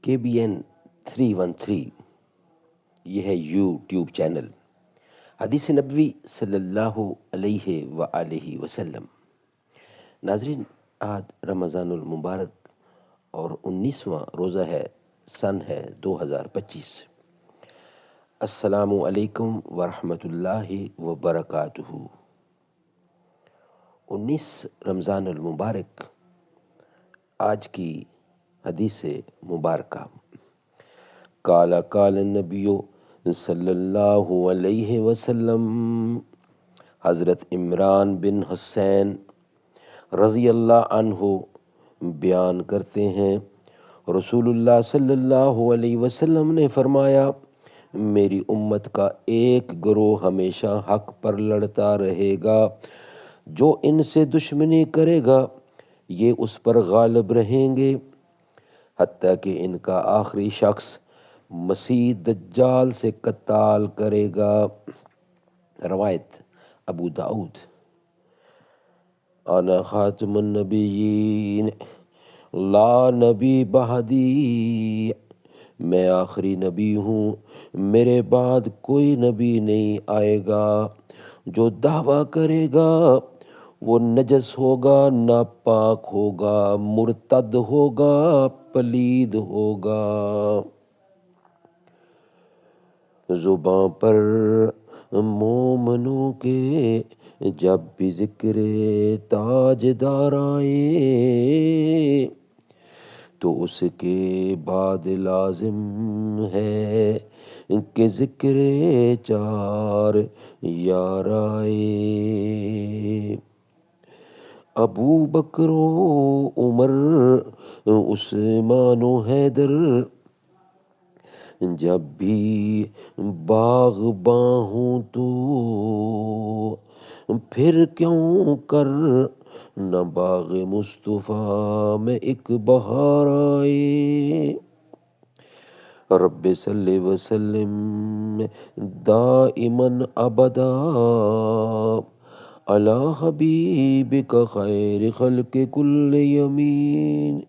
KBN 313 یہ ہے YouTube channel حدیث نبوی صلی اللہ علیہ وآلہ وسلم۔ ناظرین، آج رمضان المبارک اور 19واں روزہ ہے، سن ہے 2025۔ السلام علیکم ورحمۃ اللہ وبرکاتہ۔ 19 رمضان المبارک آج کی حدیث مبارکہ۔ قال النبی صلی اللہ علیہ وسلم، حضرت عمران بن حسین رضی اللہ عنہ بیان کرتے ہیں، رسول اللہ صلی اللہ علیہ وسلم نے فرمایا، میری امت کا ایک گروہ ہمیشہ حق پر لڑتا رہے گا، جو ان سے دشمنی کرے گا یہ اس پر غالب رہیں گے، حتیٰ کہ ان کا آخری شخص مسیح دجال سے قتال کرے گا۔ روایت ابو داؤد۔ انا خاتم النبیین لا نبی بعدی، میں آخری نبی ہوں، میرے بعد کوئی نبی نہیں آئے گا۔ جو دعویٰ کرے گا وہ نجس ہوگا، ناپاک ہوگا، مرتد ہوگا، پلید ہوگا۔ زباں پر مومنوں کے جب بھی ذکر تاجدار آئے تو اس کے بعد لازم ہے کہ ذکر چار یار آئے۔ ابو بکر و عمر، عثمان و حیدر جب بھی باغباں ہوں تو پھر کیوں کر نہ باغ مصطفیٰ میں ایک بہار آئے۔ رب صلی وسلم دائماً ابدا علی حبیبک خیر خلق کل یمین۔